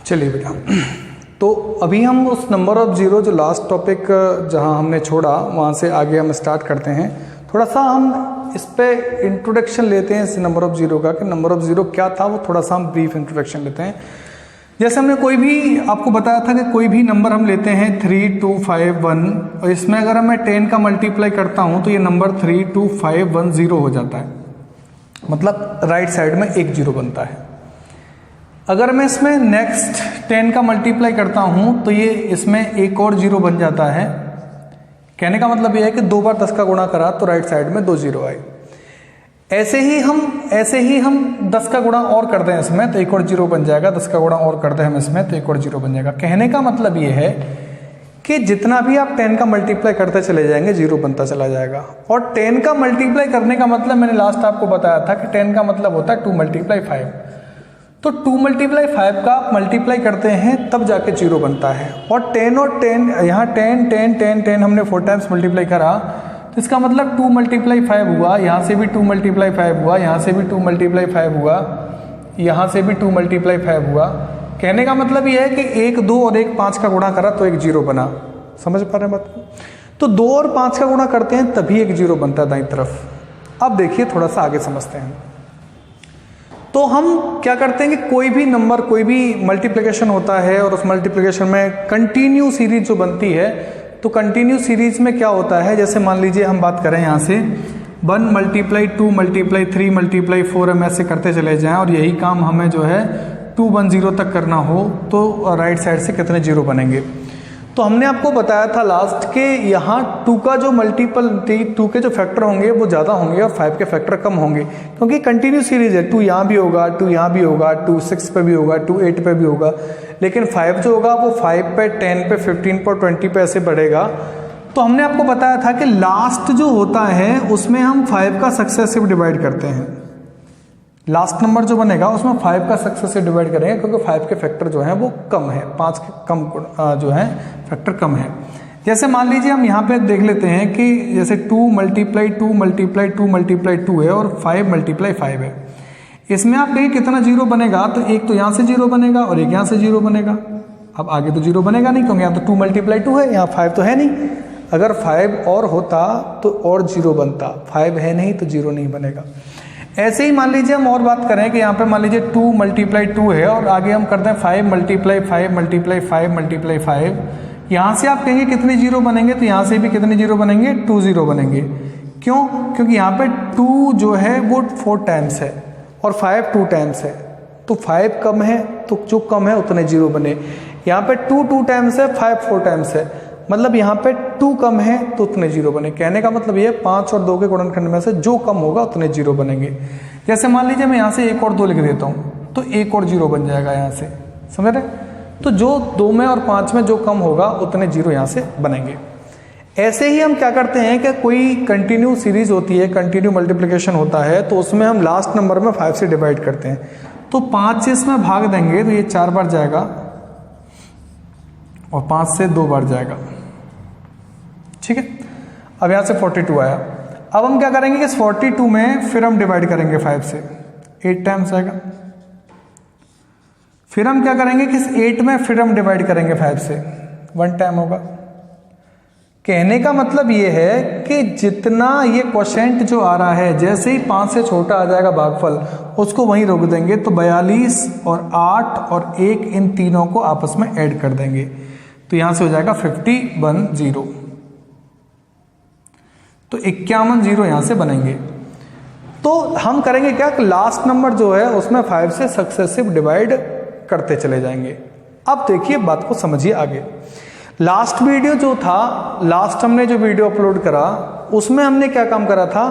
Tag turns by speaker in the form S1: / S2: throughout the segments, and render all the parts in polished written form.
S1: चलिए बेटा, तो अभी हम उस नंबर ऑफ ज़ीरो जो लास्ट टॉपिक जहां हमने छोड़ा वहां से आगे हम स्टार्ट करते हैं। थोड़ा सा हम इस पे इंट्रोडक्शन लेते हैं इस नंबर ऑफ ज़ीरो का, कि नंबर ऑफ ज़ीरो क्या था, वो थोड़ा सा हम ब्रीफ इंट्रोडक्शन लेते हैं। जैसे हमने कोई भी आपको बताया था कि कोई भी नंबर हम लेते हैं 3, 2, 5, 1 और इसमें अगर मैं 10 का मल्टीप्लाई करता हूं तो ये नंबर 3, 2, 5, 1, 0 हो जाता है, मतलब राइट साइड में एक जीरो बनता है। अगर मैं इसमें नेक्स्ट 10 का मल्टीप्लाई करता हूं तो ये इसमें एक और जीरो बन जाता है। कहने का मतलब ये है कि 2 बार 10 का गुणा करा तो राइट साइड में 2 जीरो आए। ऐसे ही हम 10 का गुणा और कर दें इसमें तो एक और जीरो बन जाएगा, 10 का गुणा और कर दें हम इसमें तो एक और जीरो बन जाएगा। कहने का मतलब ये है कि जितना भी आप 10 का मल्टीप्लाई करते चले जाएंगे जीरो बनता चला जाएगा। और 10 का मल्टीप्लाई करने का मतलब मैंने लास्ट आपको बताया था कि 10 का मतलब होता है 2 × 5। तो 2 × 5 का आप मल्टीप्लाई करते हैं तब जाके जीरो बनता है। और 10 और 10 यहाँ 10, 10, 10, 10 हमने 4 टाइम्स मल्टीप्लाई करा तो इसका मतलब 2 × 5 हुआ, यहाँ से भी 2 × 5 हुआ, यहाँ से भी 2 × 5 हुआ, यहाँ से भी 2 × 5 हुआ। कहने का मतलब ये है कि 1, 2 और 1 5 का गुणा करा तो एक जीरो बना। समझ पा रहे हैं बात को? तो 2 और 5 का गुणा करते हैं तभी एक जीरो बनता है दाईं तरफ। अब देखिए थोड़ा सा आगे समझते हैं। तो हम क्या करते हैं कि कोई भी नंबर, कोई भी मल्टीप्लिकेशन होता है और उस मल्टीप्लिकेशन में कंटिन्यू सीरीज जो बनती है, तो कंटिन्यू सीरीज में क्या होता है, जैसे मान लीजिए हम बात करें यहाँ से 1 × 2 × 3 × 4 हम ऐसे करते चले जाएं और यही काम हमें जो है 2, 1, 0 तक करना हो तो राइट साइड से कितने जीरो बनेंगे। तो हमने आपको बताया था लास्ट के यहाँ 2 का जो मल्टीपल 2 के जो फैक्टर होंगे वो ज़्यादा होंगे और 5 के फैक्टर कम होंगे, क्योंकि कंटिन्यू सीरीज है। 2 यहाँ भी होगा, 2 यहाँ भी होगा, 2 6 पे भी होगा, 2 8 पे भी होगा, लेकिन 5 जो होगा वो 5 पे, 10 पे, 15 पे, 20 पे ऐसे बढ़ेगा। तो हमने आपको बताया था कि लास्ट जो होता है उसमें हम 5 का सक्सेसिव डिवाइड करते हैं। लास्ट नंबर जो बनेगा उसमें 5 का सक्सेसिव डिवाइड करेंगे, क्योंकि 5 के फैक्टर जो हैं वो कम है, 5 के कम जो है फैक्टर कम है। जैसे मान लीजिए हम यहाँ पे देख लेते हैं कि जैसे 2 × 2 × 2 × 2 है और 5 × 5 है। इसमें आप कहें कितना जीरो बनेगा, तो एक तो यहाँ से जीरो बनेगा और एक यहाँ से जीरो बनेगा। अब आगे तो जीरो बनेगा नहीं, क्योंकि यहाँ तो 2 × 2 है, यहाँ 5 तो है नहीं। अगर 5 और होता तो और जीरो बनता, 5 है नहीं तो जीरो नहीं बनेगा। ऐसे ही मान लीजिए हम और बात करें कि यहाँ पे मान लीजिए 2 × 2 है और आगे हम करते हैं 5 × 5 × 5 यहाँ से आप कहेंगे कितने जीरो बनेंगे, तो यहाँ से भी कितने जीरो बनेंगे, 2 जीरो बनेंगे। क्यों? क्योंकि यहाँ पे 2 जो है वो 4 टाइम्स है और 5 2 टाइम्स है, तो 5 कम है तो जो कम है उतने जीरो बने। यहाँ पे 2 2 टाइम्स है, 5 4 टाइम्स है, मतलब यहाँ पे 2 कम है तो उतने जीरो बने। कहने का मतलब ये 5 और 2 के गुणनखंड में से जो कम होगा उतने जीरो बनेंगे। जैसे मान लीजिए मैं यहाँ से 1 और 2 लिख देता हूँ तो एक और जीरो बन जाएगा यहाँ से, समझ रहे? तो जो 2 में और 5 में जो कम होगा उतने जीरो यहाँ से बनेंगे। ऐसे ही हम क्या करते हैं कि कोई कंटिन्यू सीरीज होती है, कंटिन्यू मल्टीप्लिकेशन होता है, तो उसमें हम लास्ट नंबर में 5 से डिवाइड करते हैं। तो 5 से इसमें भाग देंगे तो ये 4 बार जाएगा और 5 से 2 बार जाएगा, ठीक है। अब यहां से 42 आया। अब हम क्या करेंगे कि इस 42 में फिर हम डिवाइड करेंगे 5 से, 8 टाइम्स आएगा। फिर हम क्या करेंगे कि इस 8 में फिर हम डिवाइड करेंगे 5 से, 1 टाइम होगा। कहने का मतलब ये है कि जितना ये क्वोशेंट जो आ रहा है, जैसे ही 5 से छोटा आ जाएगा भागफल, उसको वहीं रोक देंगे। तो 42 और 8 और 1 इन तीनों को आपस में ऐड कर देंगे, तो यहां से हो जाएगा 51 0। तो 51 0 यहां से बनेंगे। तो हम करेंगे क्या कि लास्ट नंबर जो है उसमें 5 से सक्सेसिव डिवाइड करते चले जाएंगे। अब देखिए बात को समझिए आगे। लास्ट वीडियो जो था, लास्ट हमने जो वीडियो अपलोड करा उसमें हमने क्या काम करा था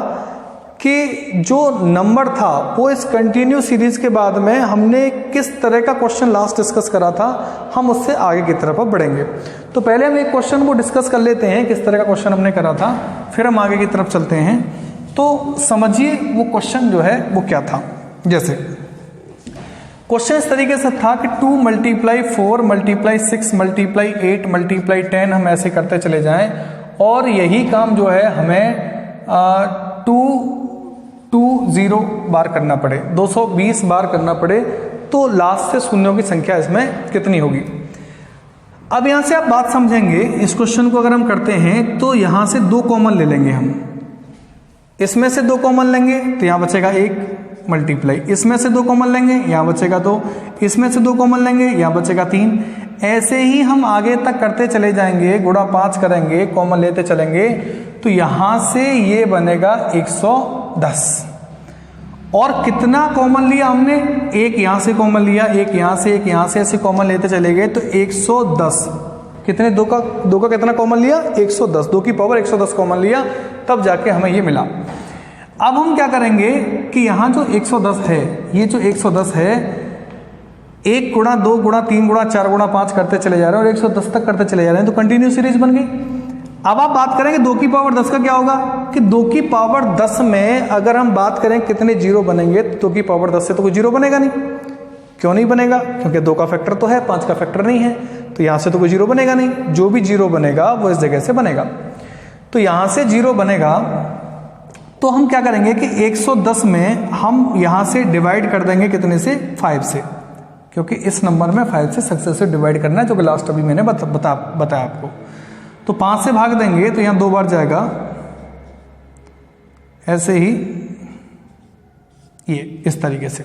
S1: कि जो नंबर था वो इस कंटिन्यू सीरीज के बाद में हमने किस तरह का क्वेश्चन लास्ट डिस्कस करा था, हम उससे आगे की तरफ अब बढ़ेंगे। तो पहले हम एक क्वेश्चन को डिस्कस कर लेते हैं, किस तरह का क्वेश्चन हमने करा था, फिर हम आगे की तरफ चलते हैं। तो समझिए वो क्वेश्चन जो है वो क्या था। जैसे क्वेश्चन इस तरीके से था कि 2 × 4 × 6 × 8 × 10 हम ऐसे करते चले जाएं और यही काम जो है हमें 2 0 बार करना पड़े, 220 बार करना पड़े, तो लास्ट से शून्यों की संख्या इसमें कितनी होगी। अब यहां से आप बात समझेंगे, इस क्वेश्चन को अगर हम करते हैं तो यहां से 2 कॉमन ले लेंगे हम, इसमें से 2 कॉमन लेंगे तो यहां बचेगा 1 मल्टीप्लाई, इसमें से 2 कॉमन लेंगे यहां बचेगा 2, इसमें से 2 कॉमन लेंगे यहां बचेगा 3। ऐसे ही हम आगे तक करते चले जाएंगे, गुणा 5 करेंगे, कॉमन लेते चलेंगे, तो यहां से ये बनेगा 110। और कितना कॉमन लिया हमने, 1 यहां से कॉमन लिया, 1 यहां से, 1 यहां से, ऐसे कॉमन लेते चले गए तो 110। कितने, 2 का कितना कॉमन लिया, 110, 2 की पावर 110 कॉमन लिया, तब जाके हमें ये मिला। अब हम क्या करेंगे कि यहां जो 110 है, ये जो 110 है 1 गुणा 2 गुणा 3 गुणा 4 गुणा 5 करते चले जा रहे हैं और 110 तक करते चले जा रहे हैं, तो कंटिन्यू सीरीज बन गई। अब आप बात करेंगे 2 की पावर 10 का क्या होगा, कि 2 की पावर 10 में अगर हम बात करें कितने जीरो बनेंगे, तो 2 की पावर 10 से तो कोई जीरो बनेगा नहीं। क्यों नहीं बनेगा, क्योंकि 2 का फैक्टर तो है, 5 का फैक्टर नहीं है, तो यहां से तो कोई जीरो बनेगा नहीं। जो भी जीरो बनेगा वो इस जगह से बनेगा, तो यहां से जीरो बनेगा। तो हम क्या करेंगे कि 110 में हम यहां से डिवाइड कर देंगे कितने से, 5 से, क्योंकि इस नंबर में 5 से सक्सेसिव डिवाइड करना है, जो कि लास्ट अभी मैंने बताया आपको। तो 5 से भाग देंगे तो यहां 2 बार जाएगा, ऐसे ही ये इस तरीके से,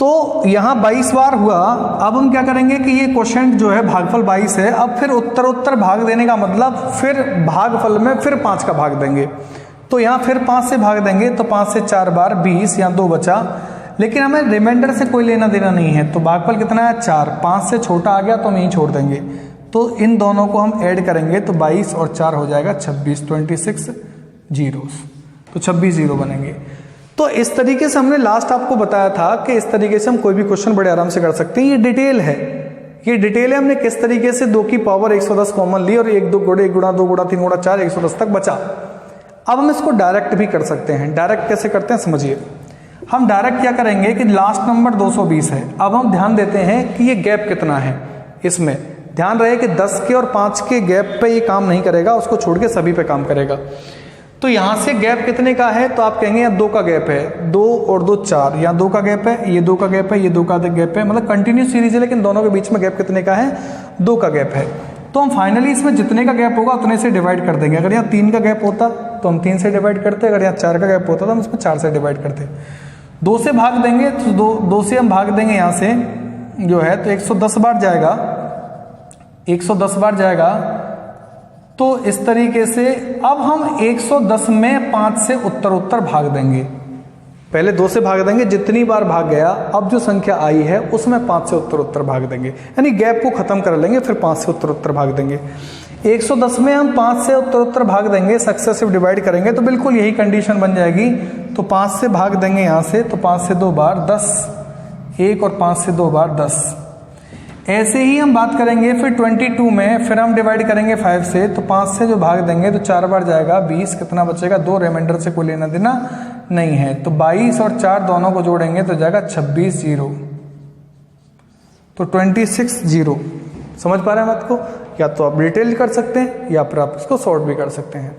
S1: तो यहां 22 बार हुआ। अब हम क्या करेंगे कि ये क्वोशिएंट जो है भागफल 22 है, अब फिर उत्तर भाग देने का मतलब फिर भागफल में फिर 5 का भाग देंगे, तो यहां फिर 5 से भाग देंगे, तो 5 से 4 बार 20, यहां 2 बचा, लेकिन हमें रिमाइंडर से कोई लेना देना नहीं है, तो भागफल कितना है 4, 5 से छोटा आ गया तो हम यहीं छोड़ देंगे। तो इन दोनों को हम ऐड करेंगे तो 22 और 4 हो जाएगा 26, 26 जीरोस, तो 26 जीरो बनेंगे। तो इस तरीके से हमने लास्ट आपको बताया था कि इस तरीके से हम कोई भी क्वेश्चन बड़े आराम से कर सकते हैं। ये डिटेल है, ये डिटेल है हमने किस तरीके से 2 की पावर 110 कॉमन ली और 1 गुणा 2 गुणा 3 गुणा 4 110 तक बचा। अब हम इसको डायरेक्ट भी कर सकते हैं। डायरेक्ट कैसे करते हैं समझिए। हम डायरेक्ट क्या करेंगे कि लास्ट नंबर 220 है, अब हम ध्यान देते हैं कि ये गैप कितना है। इसमें ध्यान रहे कि 10 के और 5 के गैप पे ये काम नहीं करेगा, उसको छोड़ के सभी पे काम करेगा। तो यहां से गैप कितने का है, तो आप कहेंगे यहाँ 2 का गैप है, 2 और 2 4, यहाँ 2 का गैप है, ये 2 का गैप है, ये 2 का गैप है, मतलब कंटिन्यू सीरीज है, लेकिन दोनों के बीच में गैप कितने का है, 2 का गैप है। तो हम फाइनली इसमें जितने का गैप होगा उतने से डिवाइड कर देंगे। अगर यहाँ 3 का गैप होता तो हम 3 से डिवाइड करते, अगर यहाँ 4 का गैप होता तो हम इसमें 4 से डिवाइड करते। 2 से भाग देंगे तो 2 से हम भाग देंगे यहाँ से जो है, तो 110 बार जाएगा, 110 बार जाएगा। तो इस तरीके से अब हम 110 में 5 से उत्तर भाग देंगे। पहले 2 से भाग देंगे, जितनी बार भाग गया, अब जो संख्या आई है उसमें 5 से उत्तर भाग देंगे, यानी गैप को खत्म कर लेंगे, फिर 5 से उत्तर भाग देंगे। 110 में हम 5 से उत्तर भाग देंगे, सक्सेसिव डिवाइड करेंगे, तो बिल्कुल यही कंडीशन बन जाएगी। तो 5 से भाग देंगे यहाँ से, तो 5 से 2 बार 10, 1 और 5 से 2 बार 10। ऐसे ही हम बात करेंगे फिर 22 में, फिर हम डिवाइड करेंगे 5 से, तो 5 से जो भाग देंगे तो 4 बार जाएगा 20, कितना बचेगा 2, रिमाइंडर से कोई लेना देना नहीं है, तो 22 और 4 दोनों को जोड़ेंगे तो जाएगा 26 जीरो, तो 26 जीरो। समझ पा रहे हैं बात को, या तो आप डिटेल कर सकते हैं या फिर आप इसको शॉर्ट भी कर सकते हैं।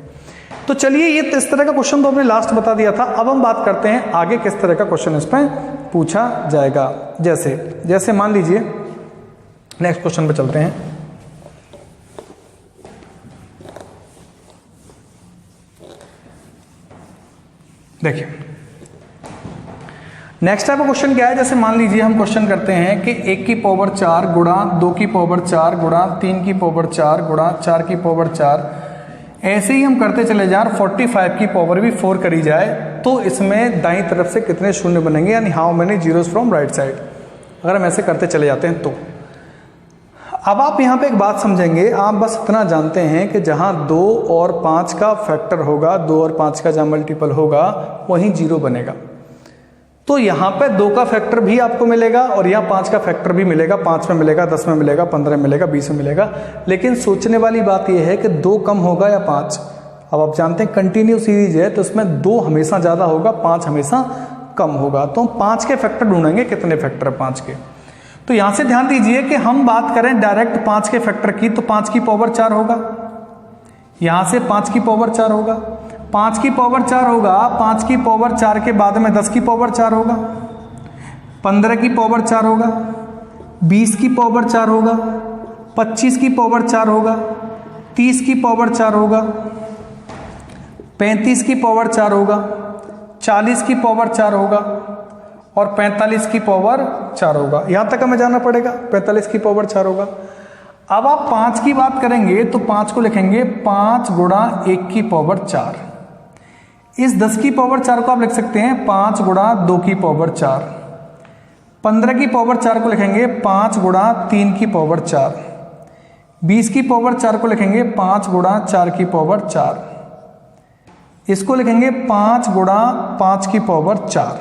S1: तो चलिए, ये इस तरह का क्वेश्चन तो हमने लास्ट बता दिया था। अब हम बात करते हैं आगे किस तरह का क्वेश्चन इस पर पूछा जाएगा। जैसे मान लीजिए, नेक्स्ट क्वेश्चन पे चलते हैं। देखिए नेक्स्ट टाइप का क्वेश्चन क्या है। जैसे मान लीजिए हम क्वेश्चन करते हैं कि 1 की पावर 4 गुणा 2 की पावर 4 गुणा 3 की पावर 4 गुणा 4 की पावर 4, ऐसे ही हम करते चले जाएं, 45 की पावर भी 4 करी जाए, तो इसमें दाईं तरफ से कितने शून्य बनेंगे, यानी how many zeros from right side, अगर हम ऐसे करते चले जाते हैं तो। अब आप यहाँ पे एक बात समझेंगे, आप बस इतना जानते हैं कि जहाँ 2 और 5 का फैक्टर होगा, 2 और 5 का जहाँ मल्टीपल होगा वहीं जीरो बनेगा। तो यहाँ पे 2 का फैक्टर भी आपको मिलेगा और यहाँ 5 का फैक्टर भी मिलेगा। 5 में मिलेगा, 10 में मिलेगा, 15 में मिलेगा, 20 में मिलेगा। लेकिन सोचने वाली बात यह है कि 2 कम होगा या 5। अब आप जानते हैं कंटिन्यू सीरीज है तो इसमें 2 हमेशा ज़्यादा होगा, 5 हमेशा कम होगा। तो हम 5 के फैक्टर ढूंढेंगे, कितने फैक्टर है 5 के। तो यहां से ध्यान दीजिए कि हम बात करें डायरेक्ट 5 के फैक्टर की, तो 5 की पावर 4 होगा, यहां से 5 की पावर 4 होगा, 5 की पावर 4 होगा, 5 की पावर 4 के बाद में 10 की पावर 4 होगा, 15 की पावर 4 होगा, 20 की पावर 4 होगा, 25 की पावर 4 होगा, 30 की पावर 4 होगा, 35 की पावर 4 होगा, 40 की पावर 4 होगा और 45 की पावर 4 होगा। यहां तक हमें जाना पड़ेगा, 45 की पावर 4 होगा। अब आप 5 की बात करेंगे तो 5 को लिखेंगे 5 गुणा 1 की पावर 4। इस 10 की पावर 4 को आप लिख सकते हैं 5 गुणा 2 की पावर 4। 15 की पावर 4 को लिखेंगे 5 गुणा 3 की पावर 4। 20 की पावर 4 को लिखेंगे 5 गुणा 4 की पावर 4। इसको लिखेंगे 5 गुणा 5 की पावर 4।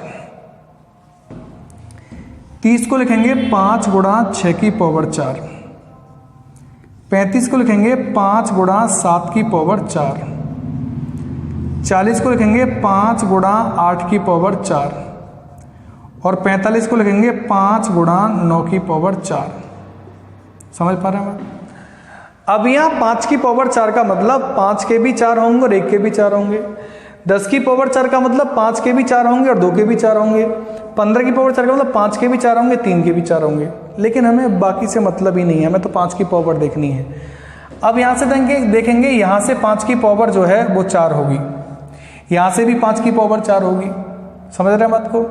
S1: 30 को लिखेंगे 5 गुणा 6 की पावर 4। 35 को लिखेंगे 5 गुणा 7 की पावर 4। 40 को लिखेंगे 5 गुणा 8 की पावर 4 और 45 को लिखेंगे 5 गुणा 9 की पावर 4। समझ पा रहे हैं? अब यहाँ 5 की पावर 4 का मतलब 5 के भी 4 होंगे और 1 के भी 4 होंगे। 10 की पावर 4 का मतलब 5 के भी 4 होंगे और 2 के भी 4 होंगे। 15 की पावर 4 का मतलब 5 के भी 4 होंगे, 3 के भी 4 होंगे। लेकिन हमें बाकी से मतलब ही नहीं है, हमें तो 5 की पावर देखनी है। अब यहाँ से देखेंगे यहाँ से 5 की पावर जो है वो 4 होगी, यहाँ से भी 5 की पावर 4 होगी। समझ रहे हैं बात को?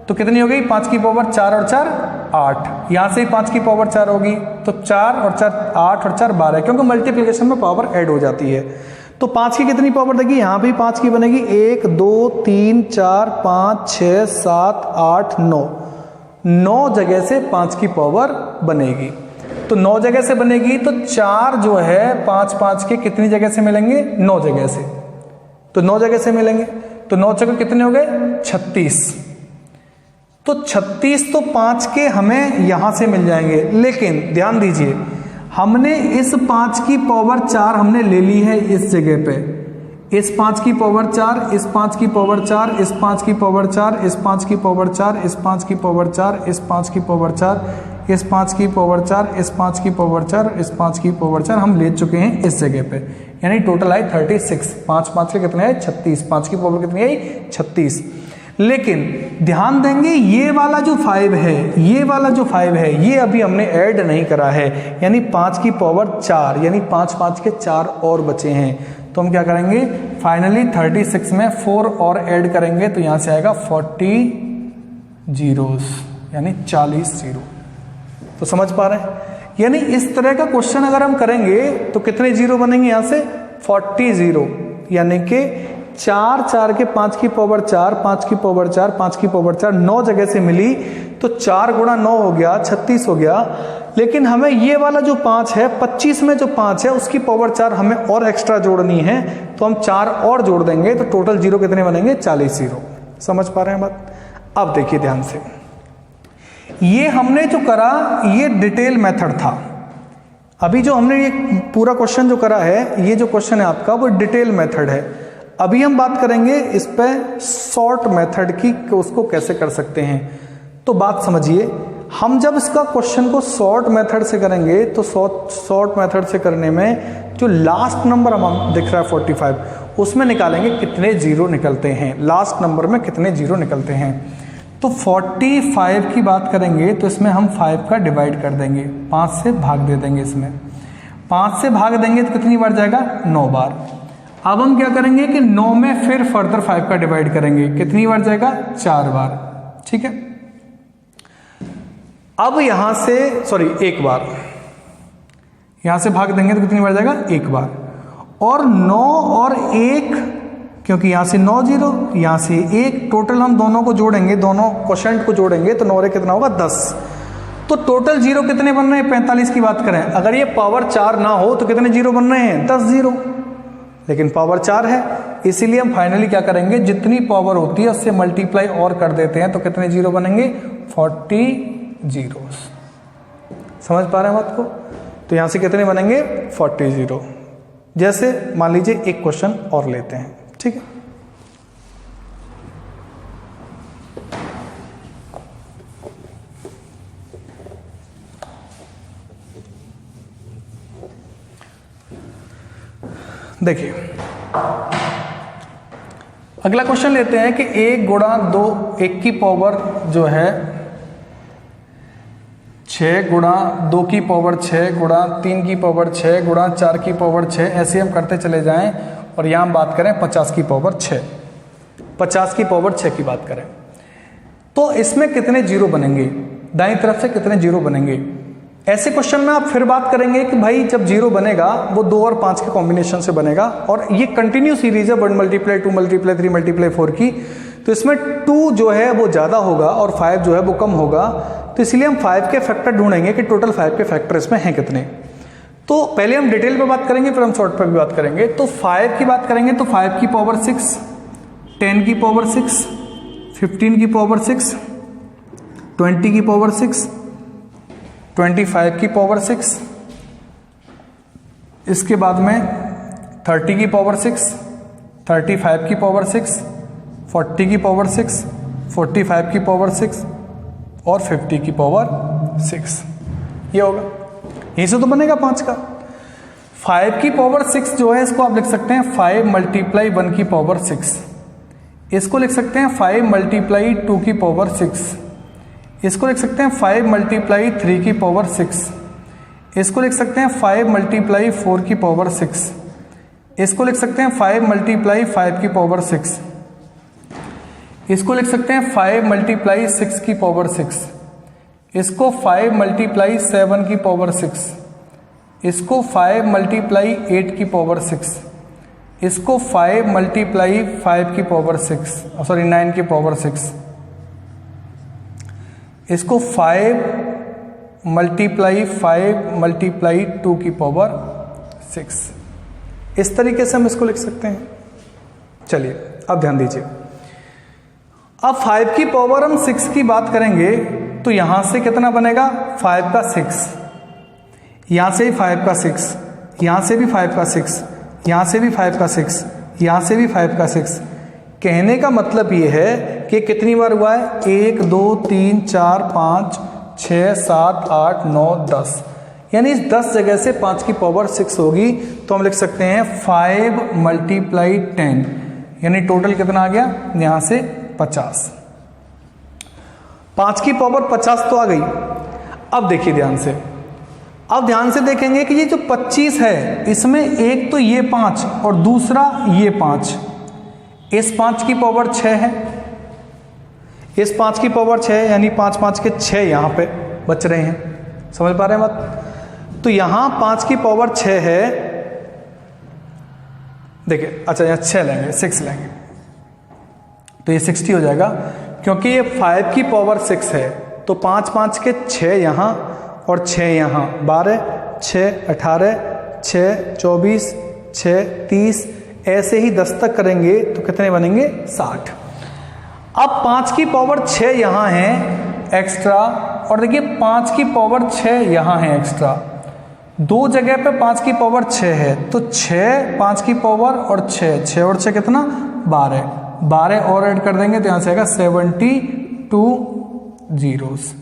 S1: तो कितनी हो गई? 5 की पावर 4 और 4 8। यहाँ से 5 की पावर 4 होगी तो 4 और 4 8 और 4 12, क्योंकि मल्टीप्लिकेशन में पावर ऐड हो जाती है। तो 5 की कितनी पावर देगी? यहाँ भी 5 की बनेगी 1 2 3 4 5 6 7 8 9। 9 जगह से 5 की पावर बनेगी। तो 9 जगह से बनेगी तो 4 जो है 5 5 के कितनी जगह से मिलेंगे? 9 जगह से। तो 9 जगह से मिलेंगे तो 9 जगह कितने हो गए? 36। तो 36 तो 5 के हमें यहां से मिल जाएंगे। लेकिन ध्यान दीजिए, हमने इस 5 की पावर 4 हमने ले ली है इस जगह पे। इस 5 की पावर 4, इस 5 की पावर 4, इस 5 की पावर 4, इस 5 की पावर 4, इस 5 की पावर 4, इस 5 की पावर 4, इस 5 की पावर 4, इस 5 की पावर 4, इस 5 की पावर 4 हम ले चुके हैं इस जगह पे। यानी टोटल आई 36। 5 5 के कितने आए? 36। 5 की पावर कितनी आई? 36। लेकिन ध्यान देंगे ये वाला जो 5 है, ये वाला जो 5 है, ये अभी हमने ऐड नहीं करा है। यानी 5 की पावर 4, यानी 5 5 के 4 और बचे हैं। तो हम क्या करेंगे? फाइनली 36 में 4 और ऐड करेंगे तो यहां से आएगा 40 जीरोस, यानी 40 जीरो। तो समझ पा रहे हैं? यानी इस तरह का क्वेश्चन अगर हम करेंगे तो कितने जीरो बनेंगे? यहां से 40 जीरो, यानी कि 4 4 के 5 की पावर 4, 5 की पावर 4, 5 की पावर 4 9 जगह से मिली तो 4 गुणा 9 हो गया, 36 हो गया। लेकिन हमें ये वाला जो 5 है, 25 में जो 5 है उसकी पावर 4 हमें और एक्स्ट्रा जोड़नी है, तो हम 4 और जोड़ देंगे तो टोटल जीरो कितने बनेंगे? 40 जीरो। समझ पा रहे हैं बात? अब देखिए ध्यान से, ये हमने जो करा ये डिटेल मेथड था। अभी जो हमने ये पूरा क्वेश्चन जो करा है, ये जो क्वेश्चन है आपका वो डिटेल मेथड है। अभी हम बात करेंगे इस पे शॉर्ट मेथड की, उसको कैसे कर सकते हैं। तो बात समझिए, हम जब इसका क्वेश्चन को शॉर्ट मेथड से करेंगे तो शॉर्ट मेथड से करने में जो लास्ट नंबर हम दिख रहा है 45, उसमें निकालेंगे कितने जीरो निकलते हैं, लास्ट नंबर में कितने जीरो निकलते हैं। तो 45 की बात करेंगे तो इसमें हम 5 का डिवाइड कर देंगे, 5 से भाग दे देंगे। इसमें 5 से भाग देंगे तो कितनी बार जाएगा? 9 बार। अब हम क्या करेंगे कि 9 में फिर फर्दर 5 का डिवाइड करेंगे, कितनी बार जाएगा? 4 बार। ठीक है। अब यहां से एक बार, यहां से भाग देंगे तो कितनी बार जाएगा? 1 बार। और 9 और 1, क्योंकि यहां से 9 जीरो, यहां से 1, टोटल हम दोनों को जोड़ेंगे, दोनों क्वोशेंट को जोड़ेंगे तो 9 और 1 कितना होगा? 10। तो टोटल जीरो कितने बन रहे हैं? 45 की बात करें, अगर ये पावर 4 ना हो तो कितने जीरो बन रहे हैं? 10 जीरो। लेकिन पावर 4 है, इसीलिए हम फाइनली क्या करेंगे? जितनी पावर होती है उससे मल्टीप्लाई और कर देते हैं तो कितने जीरो बनेंगे? 40 जीरो। समझ पा रहे हैं बात को? तो यहां से कितने बनेंगे? 40 जीरो। जैसे मान लीजिए एक क्वेश्चन और लेते हैं। ठीक है। देखिए अगला क्वेश्चन लेते हैं कि 1 गुणा 2, 1 की पावर जो है 6 गुणा 2 की पावर 6 गुणा 3 की पावर 6 गुणा 4 की पावर 6, ऐसे हम करते चले जाएं। और यहाँ हम बात करें 50 की पावर 6, 50 की पावर 6 की बात करें तो इसमें कितने जीरो बनेंगे, दाईं तरफ से कितने जीरो बनेंगे। ऐसे क्वेश्चन में आप फिर बात करेंगे कि भाई जब जीरो बनेगा वो 2 और 5 के कॉम्बिनेशन से बनेगा, और ये कंटिन्यू सीरीज है 1 मल्टीप्लाई 2 मल्टीप्लाई 3 मल्टीप्लाई 4 की, तो इसमें 2 जो है वो ज़्यादा होगा और 5 जो है वो कम होगा। तो इसलिए हम 5 के फैक्टर ढूंढेंगे कि टोटल 5 के फैक्टर इसमें हैं कितने। तो पहले हम डिटेल पे बात करेंगे, फिर हम शॉर्ट पे भी बात करेंगे। तो 5 की बात करेंगे तो 5 की पावर 6, 10 की पावर 6, 15 की पावर 6, 20 की पावर 6, 25 की पावर 6, इसके बाद में 30 की पावर 6, 35 की पावर 6, 40 की पावर 6, 45 की पावर 6 और 50 की पावर 6। ये होगा, यहीं से तो बनेगा 5 का। 5 की पावर 6 जो है इसको आप लिख सकते हैं 5 मल्टीप्लाई 1 की पावर 6, इसको लिख सकते हैं 5 मल्टीप्लाई 2 की पावर 6, इसको लिख सकते हैं 5 मल्टीप्लाई 3 की पावर 6, इसको लिख सकते हैं 5 मल्टीप्लाई 4 की पावर 6, इसको लिख सकते हैं 5 मल्टीप्लाई 5 की पावर 6, इसको लिख सकते हैं 5 मल्टीप्लाई 6 की पावर 6, इसको 5 मल्टीप्लाई 7 की पावर 6, इसको 5 मल्टीप्लाई 8 की पावर 6, इसको 5 मल्टीप्लाई 5 की पावर 6 सॉरी 9 की पावर 6, इसको 5 मल्टीप्लाई 5 मल्टीप्लाई 2 की पावर 6। इस तरीके से हम इसको लिख सकते हैं। चलिए अब ध्यान दीजिए, अब 5 की पावर हम 6 की बात करेंगे तो यहां से कितना बनेगा 5 का 6, यहां से भी 5 का 6, यहां से भी 5 का 6, यहां से भी 5 का 6, यहां से भी 5 का 6। कहने का मतलब ये है कि कितनी बार हुआ है 1 2 3 4 5 6 7 8 9 10, यानी इस 10 जगह से 5 की पावर 6 होगी। तो हम लिख सकते हैं 5 मल्टीप्लाई 10, यानी टोटल कितना आ गया यहां से 50। 5 की पावर 50 तो आ गई। अब देखिए ध्यान से, अब ध्यान से देखेंगे कि ये जो 25 है इसमें एक तो ये 5 और दूसरा ये 5, इस 5 की पावर 6 है, इस 5 की पावर 6 यानी 5 5 के 6 यहां पे बच रहे हैं, समझ पा रहे हैं बात। तो यहां 5 की पावर 6 है, देखिए अच्छा यहां 6 लेंगे 6 लेंगे तो ये 60 हो जाएगा, क्योंकि ये 5 की पावर 6 है। तो 5 5 के 6 यहां और 6 यहां, 12 6 18 6 24 6 30, ऐसे ही 10 तक करेंगे तो कितने बनेंगे 60। अब 5 की पावर 6 यहां है एक्स्ट्रा, और देखिए 5 की पावर 6 यहां है एक्स्ट्रा, दो जगह पे 5 की पावर 6 है, तो 6 5 की पावर और 6 और 6 कितना 12 और ऐड कर देंगे तो यहां से आएगा 72 जीरोस।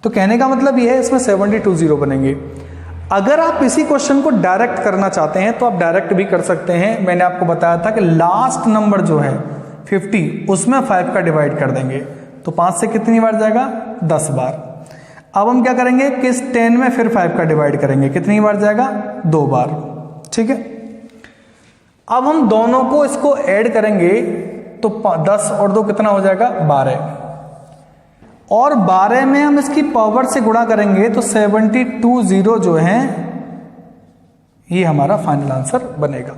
S1: तो कहने का मतलब ये है इसमें 72 जीरो बनेंगे। अगर आप इसी क्वेश्चन को डायरेक्ट करना चाहते हैं तो आप डायरेक्ट भी कर सकते हैं। मैंने आपको बताया था कि लास्ट नंबर जो है 50 उसमें 5 का डिवाइड कर देंगे, तो 5 से कितनी बार जाएगा 10 बार। अब हम क्या करेंगे कि इस 10 में फिर 5 का डिवाइड करेंगे, कितनी बार जाएगा 2 बार, ठीक है। अब हम दोनों को इसको ऐड करेंगे तो 10 और 2 कितना हो जाएगा 12, और 12 में हम इसकी पावर से गुणा करेंगे तो 72 जीरो जो है ये हमारा फाइनल आंसर बनेगा।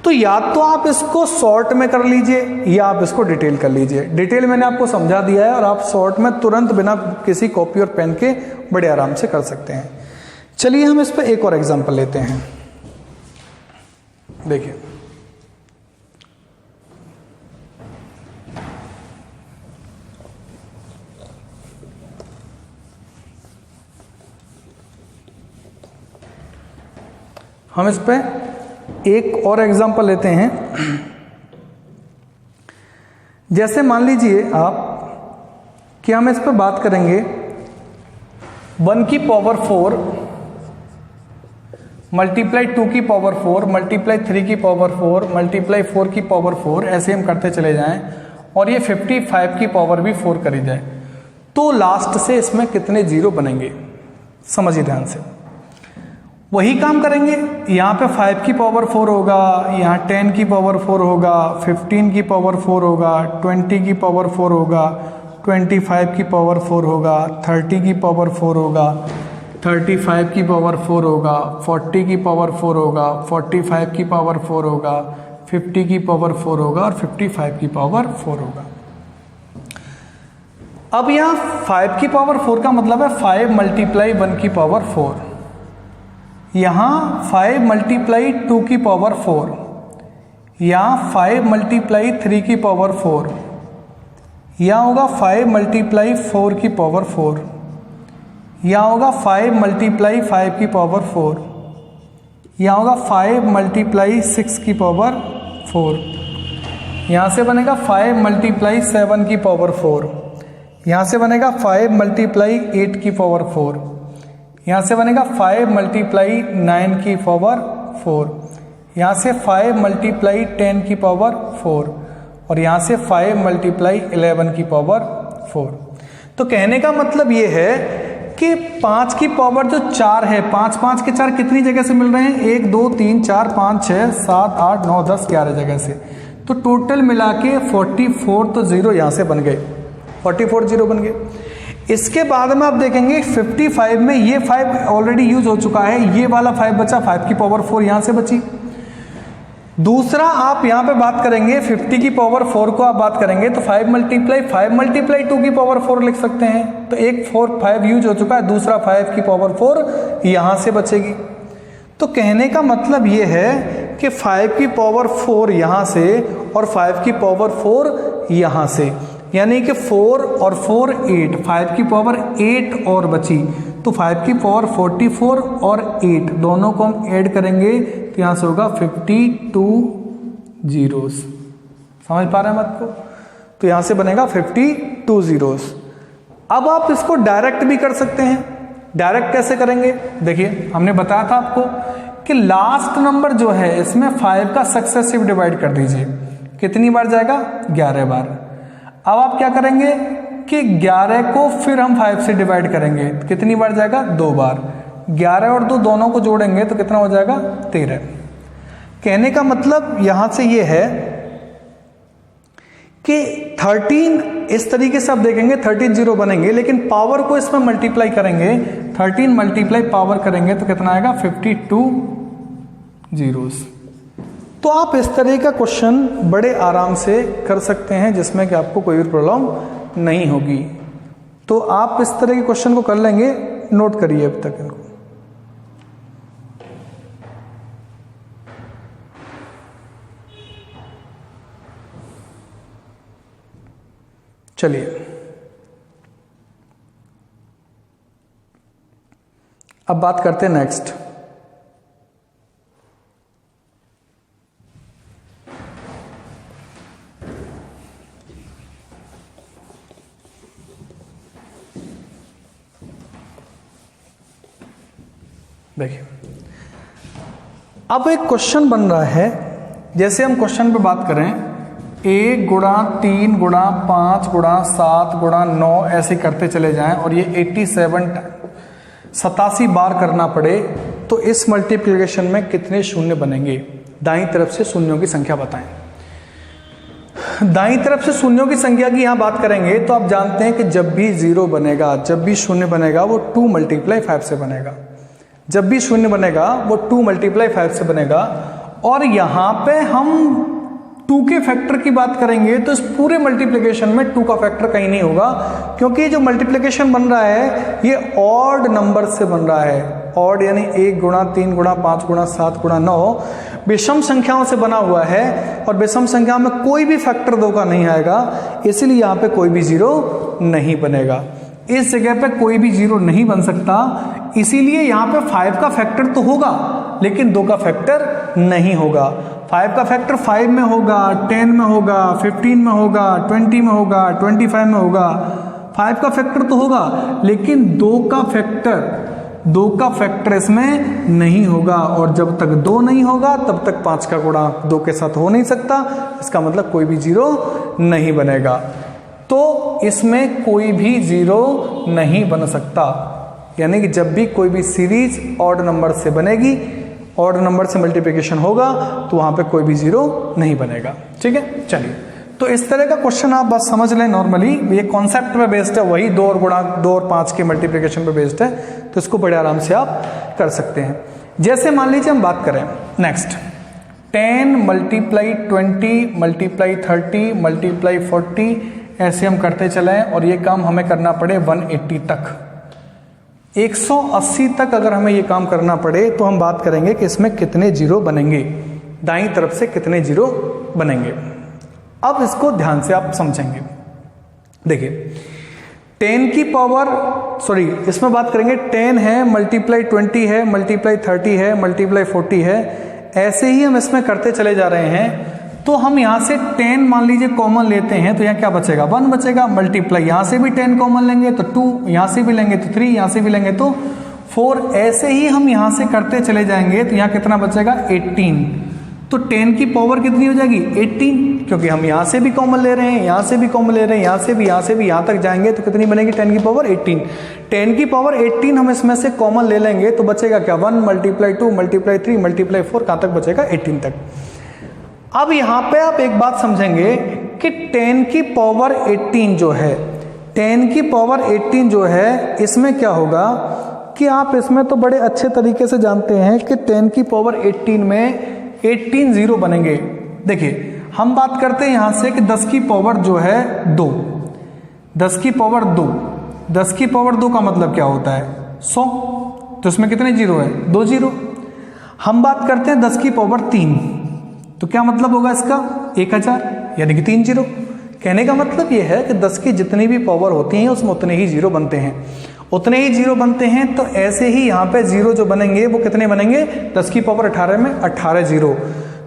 S1: तो या तो आप इसको शॉर्ट में कर लीजिए या आप इसको डिटेल कर लीजिए। डिटेल मैंने आपको समझा दिया है और आप शॉर्ट में तुरंत बिना किसी कॉपी और पेन के बड़े आराम से कर सकते हैं। चलिए हम इस पर एक और एग्जांपल लेते हैं। देखिए हम इस पे एक और एग्जांपल लेते हैं। जैसे मान लीजिए आप कि हम इस पे बात करेंगे 1 की पावर 4 मल्टीप्लाई 2 की पावर 4 मल्टीप्लाई 3 की पावर 4 मल्टीप्लाई 4 की पावर 4, ऐसे हम करते चले जाएं और ये 55 की पावर भी 4 करी जाए। तो लास्ट से इसमें कितने जीरो बनेंगे, समझिए ध्यान से। वही काम करेंगे, यहाँ पे 5 की पावर 4 होगा, यहाँ 10 की पावर 4 होगा, 15 की पावर 4 होगा, 20 की पावर 4 होगा, 25 की पावर 4 होगा, 30 की पावर 4 होगा, 35 की पावर 4 होगा, 40 की पावर 4 होगा, 45 की पावर 4 होगा, 50 की पावर 4 होगा और 55 की पावर 4 होगा। अब यहाँ 5 की पावर 4 का मतलब है 5 मल्टीप्लाई 1 की पावर 4, यहाँ 5 मल्टीप्लाई 2 की पावर 4, यहाँ 5 मल्टीप्लाई 3 की पावर 4, यहाँ होगा 5 मल्टीप्लाई 4 की पावर 4, यहाँ होगा 5 मल्टीप्लाई 5 की पावर 4, यहाँ होगा 5 मल्टीप्लाई 6 की पावर 4, यहाँ से बनेगा 5 मल्टीप्लाई 7 की पावर 4, यहाँ से बनेगा 5 मल्टीप्लाई 8 की पावर 4, यहाँ से बनेगा 5 मल्टीप्लाई 9 की पावर 4, यहाँ से 5 मल्टीप्लाई 10 की पावर 4 और यहाँ से 5 मल्टीप्लाई 11 की पावर 4। तो कहने का मतलब ये है कि 5 की पावर जो 4 है, 5 5 के 4 कितनी जगह से मिल रहे हैं, 1 2 3 4 5 6 7 8 9 10 11 जगह से। तो टोटल मिला के 44 तो जीरो यहाँ से बन गए, 44 जीरो बन गए। इसके बाद में आप देखेंगे 55 में ये 5 ऑलरेडी यूज हो चुका है, ये वाला 5 बचा, 5 की पावर 4 यहाँ से बची। दूसरा आप यहाँ पे बात करेंगे 50 की पावर 4 को आप बात करेंगे तो 5 मल्टीप्लाई 2 की पावर 4 लिख सकते हैं। तो एक 5 यूज हो चुका है, दूसरा 5 की पावर 4 यहाँ से बचेगी। तो कहने का मतलब ये है कि 5 की पावर 4 यहाँ से और 5 की पावर 4 यहाँ से, यानी कि 4 और 4 8, 5 की पावर 8 और बची, तो 5 की पावर 44 और 8 दोनों को हम ऐड करेंगे तो यहाँ से होगा 52 जीरोस। समझ पा रहे हैं बात को? तो यहाँ से बनेगा 52 जीरोस। अब आप इसको डायरेक्ट भी कर सकते हैं। डायरेक्ट कैसे करेंगे? देखिए हमने बताया था आपको कि लास्ट नंबर जो है इसमें 5 का सक्सेसिव डिवाइड कर दीजिए। कितनी बार जाएगा? 11 बार। अब आप क्या करेंगे कि 11 को फिर हम 5 से डिवाइड करेंगे, कितनी बार जाएगा? 2 बार। 11 और 2 दोनों को जोड़ेंगे तो कितना हो जाएगा? 13। कहने का मतलब यहां से ये है कि 13 इस तरीके से आप देखेंगे 13 जीरो बनेंगे, लेकिन पावर को इसमें मल्टीप्लाई करेंगे, 13 मल्टीप्लाई पावर करेंगे तो कितना आएगा? 52 जीरोस। तो आप इस तरह का क्वेश्चन बड़े आराम से कर सकते हैं जिसमें कि आपको कोई भी प्रॉब्लम नहीं होगी। तो आप इस तरह के क्वेश्चन को कर लेंगे, नोट करिए अब तक इनको। चलिए अब बात करते हैं नेक्स्ट। देखिए अब एक क्वेश्चन बन रहा है, जैसे हम क्वेश्चन पे बात करें 1 गुणा 3 गुणा 5 गुणा 7 गुणा 9 ऐसे करते चले जाएं और ये 87 बार करना पड़े, तो इस मल्टीप्लिकेशन में कितने शून्य बनेंगे? दाईं तरफ से शून्यों की संख्या बताएं। दाईं तरफ से शून्यों की संख्या की यहां बात करेंगे तो आप जानते हैं कि जब भी जीरो बनेगा, जब भी शून्य बनेगा वो 2 मल्टीप्लाई 5 से बनेगा। जब भी शून्य बनेगा वो 2 मल्टीप्लाई 5 से बनेगा। और यहां पे हम 2 के फैक्टर की बात करेंगे तो इस पूरे मल्टीप्लिकेशन में 2 का फैक्टर कहीं नहीं होगा, क्योंकि जो मल्टीप्लिकेशन बन रहा है ये ऑड नंबर से बन रहा है। ऑड यानी 1 गुणा 3 गुणा 5 गुणा 7 गुणा 9 विषम संख्याओं से बना हुआ है और विषम संख्या में कोई भी फैक्टर 2 का नहीं आएगा, इसलिए यहाँ पे कोई भी जीरो नहीं बनेगा। इस जगह पे कोई भी जीरो नहीं बन सकता, इसीलिए यहाँ पे 5 का फैक्टर तो होगा लेकिन 2 का फैक्टर नहीं होगा। 5 का फैक्टर 5 में होगा, 10 में होगा, 15 में होगा, 20 में होगा, 25 में होगा। 5 का फैक्टर तो होगा लेकिन 2 का फैक्टर इसमें नहीं होगा, और जब तक 2 नहीं होगा तब तक 5 का गुणा 2 के साथ हो नहीं सकता। इसका मतलब कोई भी जीरो नहीं बनेगा। तो इसमें कोई भी जीरो नहीं बन सकता। यानी कि जब भी कोई भी सीरीज ऑड नंबर से बनेगी, ऑड नंबर से मल्टीप्लिकेशन होगा, तो वहां पे कोई भी जीरो नहीं बनेगा। ठीक है, चलिए, तो इस तरह का क्वेश्चन आप बस समझ लें। नॉर्मली ये कॉन्सेप्ट पे बेस्ड है, वही 2 और गुणा 2 और 5 के मल्टीप्लिकेशन पे बेस्ड है, तो इसको बड़े आराम से आप कर सकते हैं। जैसे मान लीजिए हम बात करें नेक्स्ट 10 मल्टीप्लाई 20 मल्टीप्लाई 30 मल्टीप्लाई 40, ऐसे हम करते चले और ये काम हमें करना पड़े 180 तक, 180 तक अगर हमें ये काम करना पड़े, तो हम बात करेंगे कि इसमें कितने जीरो बनेंगे, दाईं तरफ से कितने जीरो बनेंगे। अब इसको ध्यान से आप समझेंगे। देखिए 10 की पावर, सॉरी इसमें बात करेंगे 10 है मल्टीप्लाई 20 है मल्टीप्लाई 30 है मल्टीप्लाई 40 है, ऐसे ही हम इसमें करते चले जा रहे हैं। तो हम यहां से 10 मान लीजिए कॉमन लेते हैं, तो यहां क्या बचेगा, 1 बचेगा। मल्टीप्लाई यहां से भी 10 कॉमन लेंगे तो 2, यहां से भी लेंगे तो 3, यहां से भी लेंगे तो 4, ऐसे ही हम यहां से करते चले जाएंगे। तो यहां कितना बचेगा 18। तो 10 की पावर कितनी हो जाएगी 18, क्योंकि हम यहां से भी कॉमन ले रहे हैं, यहां से भी कॉमन ले रहे हैं, यहां से भी यहां तक जाएंगे तो कितनी बनेगी 10 की पावर 18। 10 की पावर 18 हम इसमें से कॉमन ले लेंगे तो बचेगा क्या 1 मल्टीप्लाई 2 मल्टीप्लाई 3 मल्टीप्लाई 4, कहां तक बचेगा 18 तक। अब यहां पे आप एक बात समझेंगे कि 10 की पावर 18 जो है, 10 की पावर 18 जो है, इसमें क्या होगा कि आप इसमें तो बड़े अच्छे तरीके से जानते हैं कि 10 की पावर 18 में 18 जीरो बनेंगे। देखिए हम बात करते हैं यहां से कि 10 की पावर जो है 2, 10 की पावर 2, 10 की पावर 2 का मतलब क्या होता है 100, तो इसमें कितने जीरो है 2 जीरो। हम बात करते हैं 10 की पावर 3, तो क्या मतलब होगा इसका 1000, यानी कि 3 जीरो। कहने का मतलब यह है कि 10 की जितनी भी पावर होती हैं उसमें उतने ही जीरो बनते हैं, उतने ही जीरो बनते हैं। तो ऐसे ही यहाँ पे जीरो जो बनेंगे वो कितने बनेंगे 10 की पावर 18 में 18 जीरो,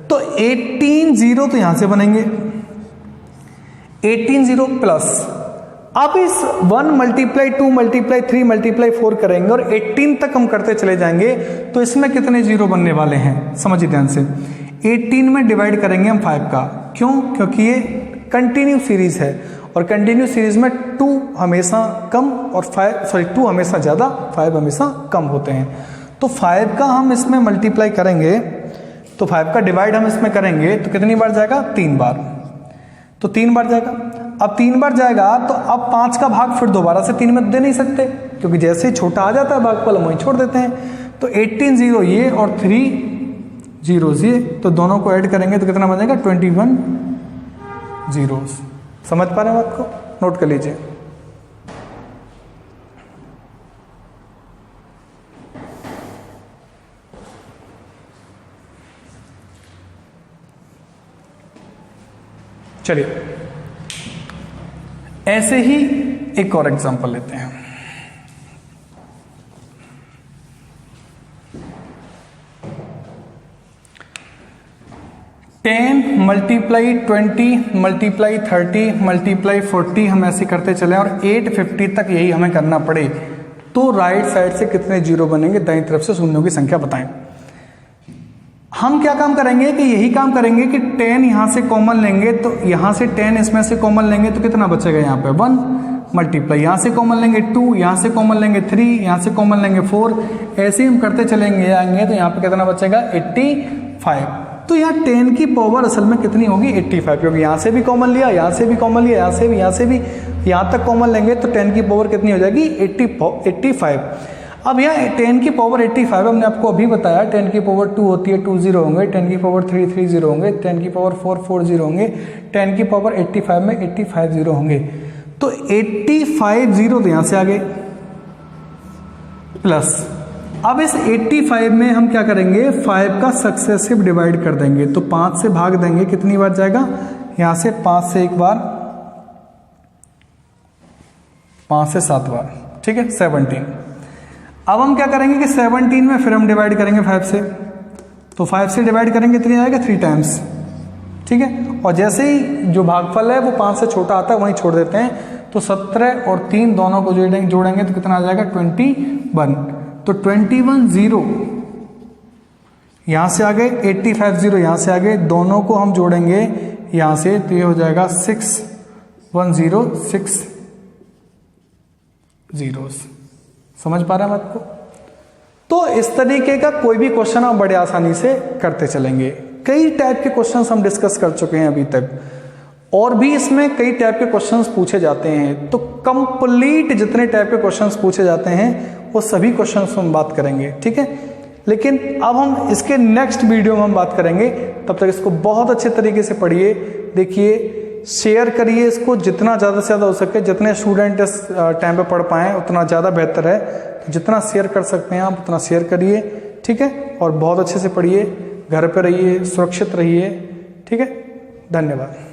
S1: तो 18 जीरो तो यहां से बनेंगे 18 जीरो प्लस। अब इस 1 मल्टीप्लाई 2 मल्टीप्लाई 3 मल्टीप्लाई 4 करेंगे और 18 तक हम करते चले जाएंगे, तो इसमें कितने जीरो बनने वाले हैं समझिए ध्यान से। 18 में डिवाइड करेंगे हम 5 का, क्यों, क्योंकि ये कंटिन्यू सीरीज है और कंटिन्यू सीरीज में 2 हमेशा कम और 2 हमेशा ज्यादा, 5 हमेशा कम होते हैं। तो 5 का हम इसमें मल्टीप्लाई करेंगे, तो 5 का डिवाइड हम इसमें करेंगे तो कितनी बार जाएगा 3 बार, तो 3 बार जाएगा। अब 3 बार जाएगा तो अब 5 का भाग फिर दोबारा से 3 में दे नहीं सकते, क्योंकि जैसे ही छोटा आ जाता है भागफल हम वहीं छोड़ देते हैं। तो 18 जीरो ये और 3 जीरोस ये, तो दोनों को ऐड करेंगे तो कितना बनेगा 21 जीरोस। समझ पा रहे हैं बात को, नोट कर लीजिए। चलिए ऐसे ही एक और एग्जांपल लेते हैं। टेन मल्टीप्लाई 20 मल्टीप्लाई 30 मल्टीप्लाई 40 हम ऐसे करते चले और 850 तक यही हमें करना पड़े, तो राइट साइड से कितने जीरो बनेंगे, दाईं तरफ से शून्यों की संख्या बताएं। हम क्या काम करेंगे कि यही काम करेंगे कि 10 यहां से कॉमन लेंगे, तो यहां से 10 इसमें से कॉमन लेंगे तो कितना बचेगा यहाँ पे 1 मल्टीप्लाई, यहां से कॉमन लेंगे 2, यहां से कॉमन लेंगे 3, यहां से कॉमन लेंगे 4, ऐसे ही हम करते चलेंगे आएंगे तो यहाँ पे कितना बचेगा 85। तो यहाँ 10 की पावर असल में कितनी होगी 85, क्योंकि यहाँ से भी कॉमन लिया, यहाँ से भी कॉमन लिया, यहाँ से भी यहाँ तक कॉमन लेंगे तो 10 की पावर कितनी हो जाएगी 85। अब यहाँ 10 की पावर 85 हमने आपको अभी बताया, 10 की पावर 2 होती है 2 जीरो होंगे, 10 की पावर 3 3 जीरो होंगे, 10 की पावर 4 4 जीरो होंगे, 10 की पावर 85 में 85 जीरो होंगे। तो 85 जीरो तो यहाँ से आ गए प्लस। अब इस 85 में हम क्या करेंगे 5 का सक्सेसिव डिवाइड कर देंगे, तो 5 से भाग देंगे, कितनी बार जाएगा यहां से 5 से एक बार, 5 से 7 बार, ठीक है 17। अब हम क्या करेंगे कि 17 में फिर हम डिवाइड करेंगे 5 से, तो 5 से डिवाइड करेंगे कितनी आएगा 3 टाइम्स, ठीक है। और जैसे ही जो भागफल है वो 5 से छोटा आता है वहीं छोड़ देते हैं, तो 17 और 3 दोनों को जोड़ेंगे तो कितना आ जाएगा 21, तो 21 जीरो यहां से आ गए, 85 जीरो यहां से आ गए, दोनों को हम जोड़ेंगे यहां से तो ये हो जाएगा 6 106 zeros। समझ पा रहे हैं बात को? तो इस तरीके का कोई भी क्वेश्चन आप बड़े आसानी से करते चलेंगे। कई टाइप के क्वेश्चंस हम डिस्कस कर चुके हैं अभी तक, और भी इसमें कई टाइप के क्वेश्चंस पूछे जाते हैं। तो कंप्लीट जितने टाइप के क्वेश्चंस पूछे जाते हैं वो सभी क्वेश्चंस हम बात करेंगे, ठीक है। लेकिन अब हम इसके नेक्स्ट वीडियो में हम बात करेंगे। तब तक इसको बहुत अच्छे तरीके से पढ़िए, देखिए, शेयर करिए इसको जितना ज़्यादा से ज़्यादा हो सके। जितने स्टूडेंट इस टाइम पे पढ़ पाएँ उतना ज़्यादा बेहतर है। तो जितना शेयर कर सकते हैं आप उतना शेयर करिए, ठीक है। और बहुत अच्छे से पढ़िए, घर पे रहिए, सुरक्षित रहिए, ठीक है। धन्यवाद।